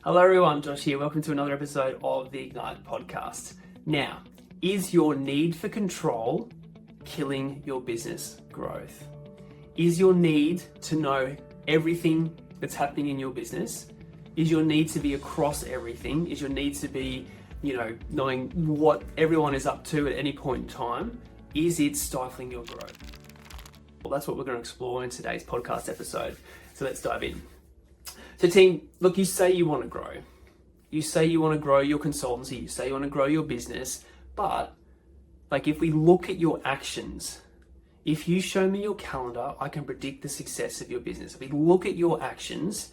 Hello everyone, Josh here. Welcome to another episode of the Ignite podcast. Now, is your need for control killing your business growth? Is your need to know everything that's happening in your business? Is your need to be across everything? Is your need to be, knowing what everyone is up to at any point in time? Is it stifling your growth? Well, that's what we're going to explore in today's podcast episode. So let's dive in. So team, look, you say you want to grow. You say you want to grow your consultancy. You say you want to grow your business. But if we look at your actions, if you show me your calendar, I can predict the success of your business. If we look at your actions,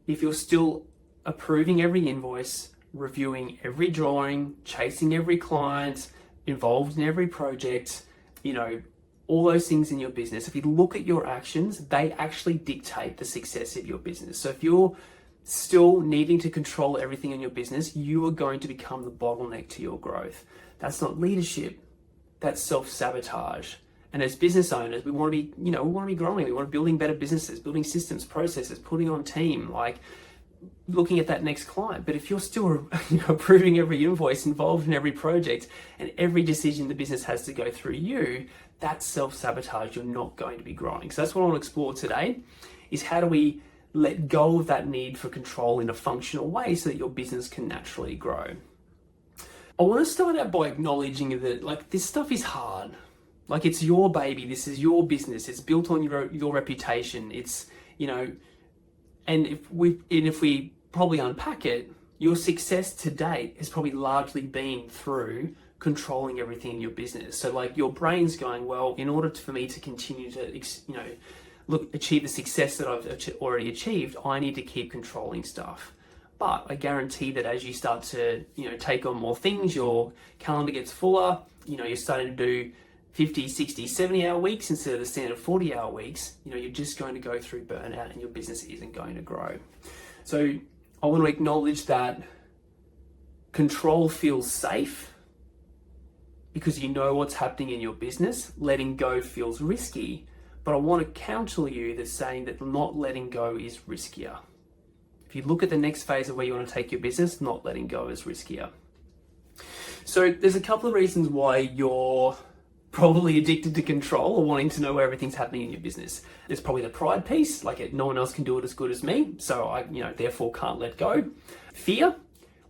if you're still approving every invoice, reviewing every drawing, chasing every client, involved in every project, all those things in your business, if you look at your actions, they actually dictate the success of your business. So if you're still needing to control everything in your business, you are going to become the bottleneck to your growth. That's not leadership, that's self-sabotage. And as business owners, we want to be, we want to be growing. We want to be building better businesses, building systems, processes, putting on team, looking at that next client. But if you're still approving every invoice, involved in every project, and every decision the business has to go through you, that's self-sabotage. You're not going to be growing. So that's what I want to explore today, is how do we let go of that need for control in a functional way so that your business can naturally grow. I want to start out by acknowledging that this stuff is hard. It's your baby. This is your business. It's built on your reputation. It's, and if we probably unpack it, your success to date has probably largely been through controlling everything in your business. So your brain's going, well, in order for me to continue to, achieve the success that I've already achieved, I need to keep controlling stuff. But I guarantee that as you start to, take on more things, your calendar gets fuller, you're starting to do 50, 60, 70-hour weeks instead of the standard 40-hour weeks, you're just going to go through burnout and your business isn't going to grow. So I want to acknowledge that control feels safe because you know what's happening in your business. Letting go feels risky, but I want to counsel you that saying that not letting go is riskier. If you look at the next phase of where you want to take your business, not letting go is riskier. So there's a couple of reasons why you're probably addicted to control or wanting to know where everything's happening in your business. There's probably the pride piece, no one else can do it as good as me, so I, therefore can't let go. Fear,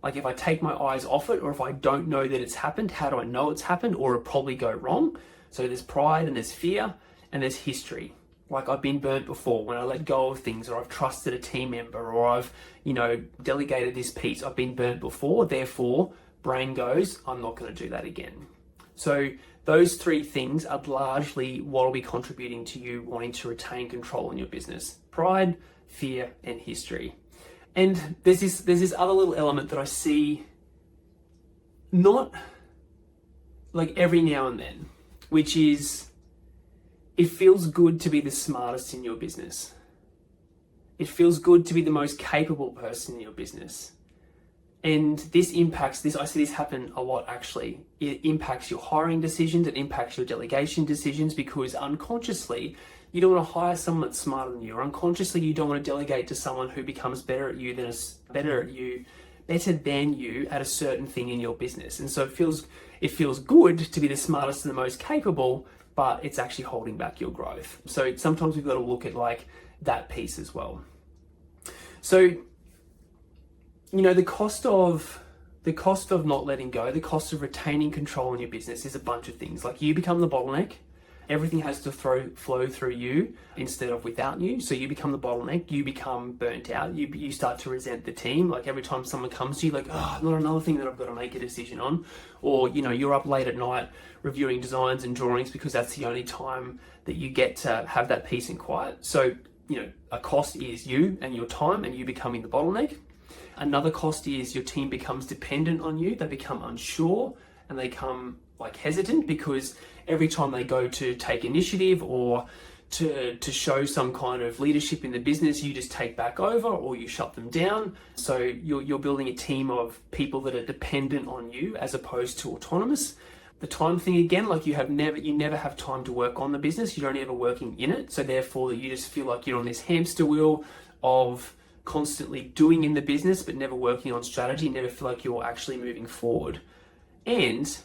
if I take my eyes off it, or if I don't know that it's happened, how do I know it's happened, or it'll probably go wrong? So there's pride and there's fear and there's history. I've been burnt before when I let go of things, or I've trusted a team member, or I've, delegated this piece. I've been burnt before, therefore brain goes, I'm not going to do that again. So those three things are largely what will be contributing to you wanting to retain control in your business: pride, fear, and history. And there's this other little element that I see not every now and then, which is it feels good to be the smartest in your business. It feels good to be the most capable person in your business. And this impacts this. I see this happen a lot, actually. It impacts your hiring decisions. It impacts your delegation decisions, because unconsciously, you don't want to hire someone that's smarter than you, or unconsciously, you don't want to delegate to someone who becomes better than you at a certain thing in your business. And so it feels good to be the smartest and the most capable, but it's actually holding back your growth. So sometimes we've got to look at that piece as well. So, the cost of not letting go, the cost of retaining control in your business is a bunch of things. You become the bottleneck. Everything has to flow through you instead of without you. So you become the bottleneck. You become burnt out. You start to resent the team. Every time someone comes to you, not another thing that I've got to make a decision on. Or, you're up late at night reviewing designs and drawings because that's the only time that you get to have that peace and quiet. So, a cost is you and your time and you becoming the bottleneck. Another cost is your team becomes dependent on you. They become unsure and they become hesitant, because every time they go to take initiative or to show some kind of leadership in the business, you just take back over or you shut them down. So you're building a team of people that are dependent on you as opposed to autonomous. The time thing again, you never have time to work on the business. You're only ever working in it. So therefore you just feel like you're on this hamster wheel of constantly doing in the business, but never working on strategy, never feel like you're actually moving forward. And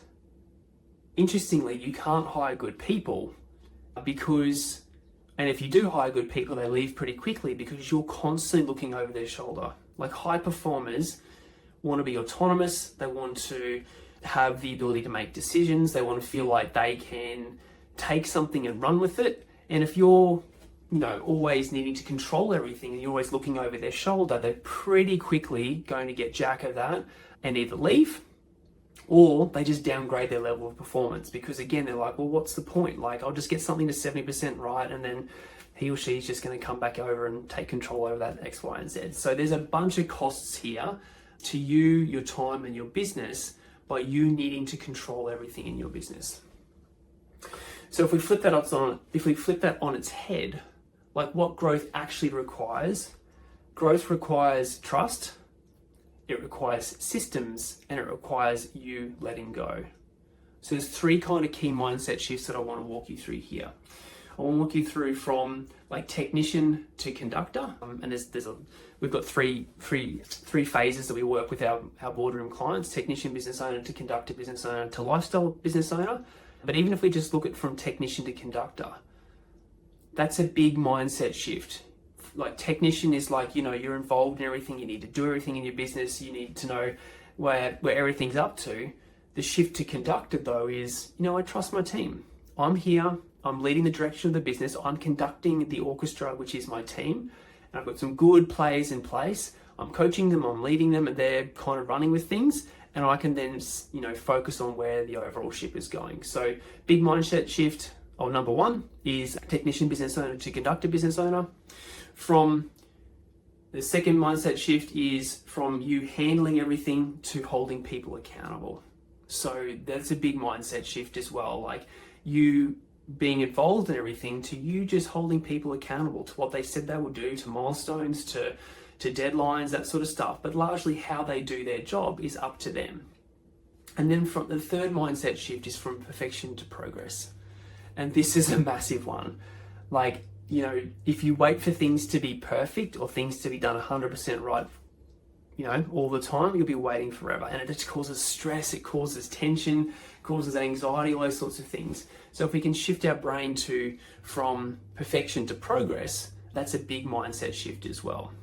interestingly, you can't hire good people because, and if you do hire good people, they leave pretty quickly because you're constantly looking over their shoulder. Like high performers want to be autonomous. They want to have the ability to make decisions. They want to feel like they can take something and run with it. And if you're, always needing to control everything and you're always looking over their shoulder, they're pretty quickly going to get jack of that and either leave or they just downgrade their level of performance because again, they're like, well, what's the point? Like, I'll just get something to 70% right and then he or she's just going to come back over and take control over that X, Y, and Z. So there's a bunch of costs here to you, your time, and your business by you needing to control everything in your business. So if we flip that on its head, like what growth actually requires, growth requires trust, it requires systems, and it requires you letting go. So there's three kind of key mindset shifts that I want to walk you through here. I want to walk you through from like technician to conductor, and we've got three phases that we work with our boardroom clients: technician, business owner, to conductor, business owner, to lifestyle business owner. But even if we just look at from technician to conductor, that's a big mindset shift. Like technician is like, you're involved in everything, you need to do everything in your business, you need to know where everything's up to. The shift to conductor though is, I trust my team. I'm here, I'm leading the direction of the business, I'm conducting the orchestra, which is my team, and I've got some good players in place. I'm coaching them, I'm leading them, and they're kind of running with things, and I can then, focus on where the overall ship is going. So big mindset shift, number one is technician business owner to conductor business owner. From the second mindset shift is from you handling everything to holding people accountable. So that's a big mindset shift as well. Like you being involved in everything to you just holding people accountable to what they said they will do, to milestones, to deadlines, that sort of stuff. But largely how they do their job is up to them. And then from the third mindset shift is from perfection to progress. And this is a massive one. Like, if you wait for things to be perfect or things to be done 100% right, all the time, you'll be waiting forever. And it just causes stress, it causes tension, causes anxiety, all those sorts of things. So if we can shift our brain from perfection to progress, that's a big mindset shift as well.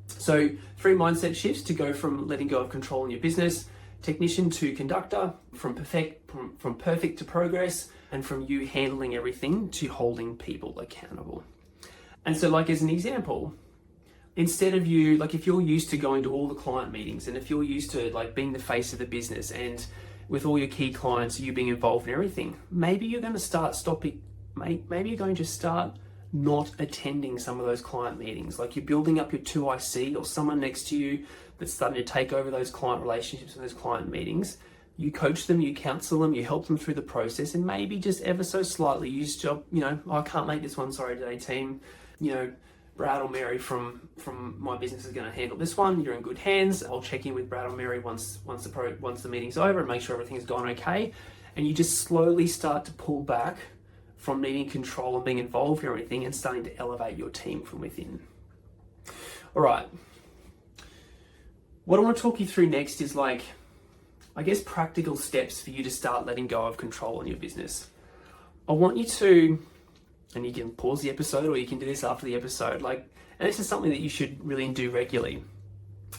So 3 mindset shifts to go from letting go of control in your business: technician to conductor, from perfect to progress, and from you handling everything to holding people accountable. And so like as an example, instead of you, like if you're used to going to all the client meetings and if you're used to like being the face of the business and with all your key clients, you being involved in everything, maybe you're going to start not attending some of those client meetings. Like you're building up your 2IC or someone next to you that's starting to take over those client relationships and those client meetings. You coach them, you counsel them, you help them through the process, and maybe just ever so slightly use job, I can't make this one, sorry today team, Brad or Mary from my business is going to handle this one. You're in good hands. I'll check in with Brad or Mary once the meeting's over and make sure everything's gone okay. And you just slowly start to pull back from needing control and being involved in everything and starting to elevate your team from within. All right. What I want to talk you through next is practical steps for you to start letting go of control in your business. I want you to, and you can pause the episode or you can do this after the episode, and this is something that you should really do regularly.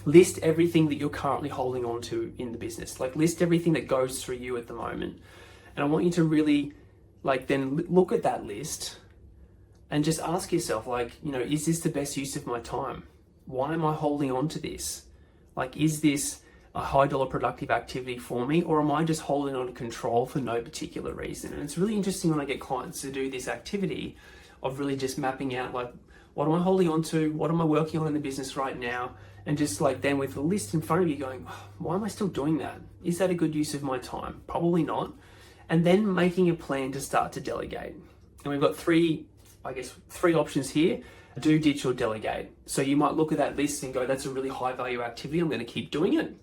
List everything that you're currently holding on to in the business. List everything that goes through you at the moment. And I want you to really then look at that list and just ask yourself, is this the best use of my time? Why am I holding on to this? Is this a high dollar productive activity for me, or am I just holding on to control for no particular reason? And it's really interesting when I get clients to do this activity of really just mapping out what am I holding on to, what am I working on in the business right now, and just then with the list in front of you going, why am I still doing that? Is that a good use of my time? Probably not. And then making a plan to start to delegate. And we've got three options here: do, ditch, or delegate. So you might look at that list and go, that's a really high value activity, I'm going to keep doing it.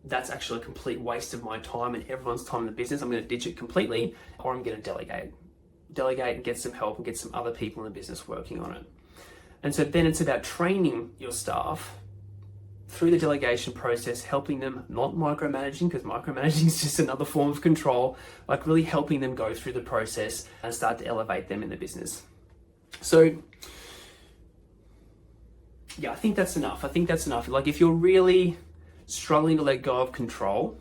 That's actually a complete waste of my time and everyone's time in the business, I'm going to ditch it completely, or I'm going to delegate and get some help and get some other people in the business working on it. And so then it's about training your staff through the delegation process, helping them, not micromanaging, because micromanaging is just another form of control, like really helping them go through the process and start to elevate them in the business. So yeah, I think that's enough. Like if you're really struggling to let go of control,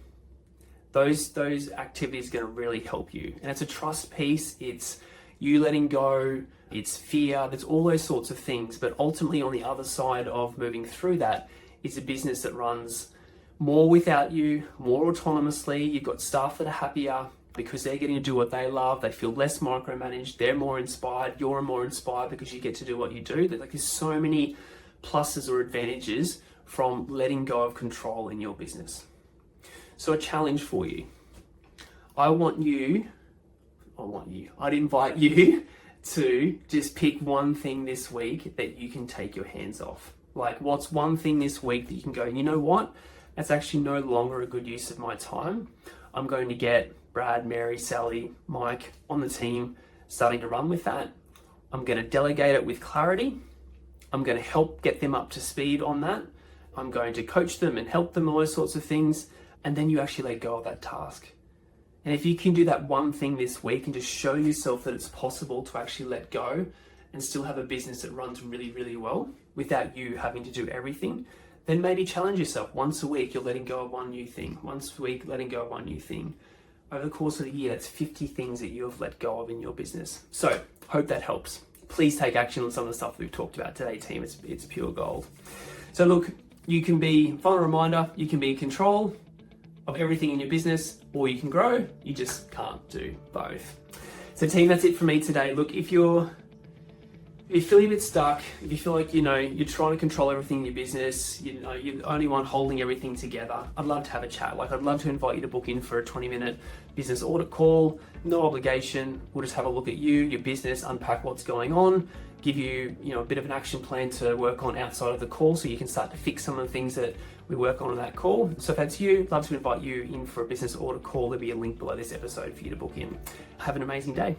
those activities are going to really help you. And it's a trust piece, it's you letting go, it's fear, there's all those sorts of things. But ultimately on the other side of moving through that is a business that runs more without you, more autonomously. You've got staff that are happier because they're getting to do what they love. They feel less micromanaged. They're more inspired. You're more inspired because you get to do what you do. There's so many pluses or advantages from letting go of control in your business. So a challenge for you. I'd invite you to just pick one thing this week that you can take your hands off. Like, what's one thing this week that you can go, you know what? That's actually no longer a good use of my time. I'm going to get Brad, Mary, Sally, Mike on the team starting to run with that. I'm going to delegate it with clarity. I'm going to help get them up to speed on that. I'm going to coach them and help them, all those sorts of things. And then you actually let go of that task. And if you can do that one thing this week and just show yourself that it's possible to actually let go and still have a business that runs really, really well without you having to do everything, then maybe challenge yourself. Once a week, you're letting go of one new thing. Once a week, letting go of one new thing. Over the course of the year, that's 50 things that you have let go of in your business. So, hope that helps. Please take action on some of the stuff we've talked about today, team. It's pure gold. So look, you can be, final reminder, you can be in control of everything in your business, or you can grow. You just can't do both. So team, that's it for me today. Look, if you feel a bit stuck, if you feel like, you're trying to control everything in your business, you're the only one holding everything together, I'd love to have a chat. Like, I'd love to invite you to book in for a 20-minute business audit call, no obligation. We'll just have a look at you, your business, unpack what's going on, give you, a bit of an action plan to work on outside of the call so you can start to fix some of the things that we work on that call. So if that's you, I'd love to invite you in for a business audit call. There'll be a link below this episode for you to book in. Have an amazing day.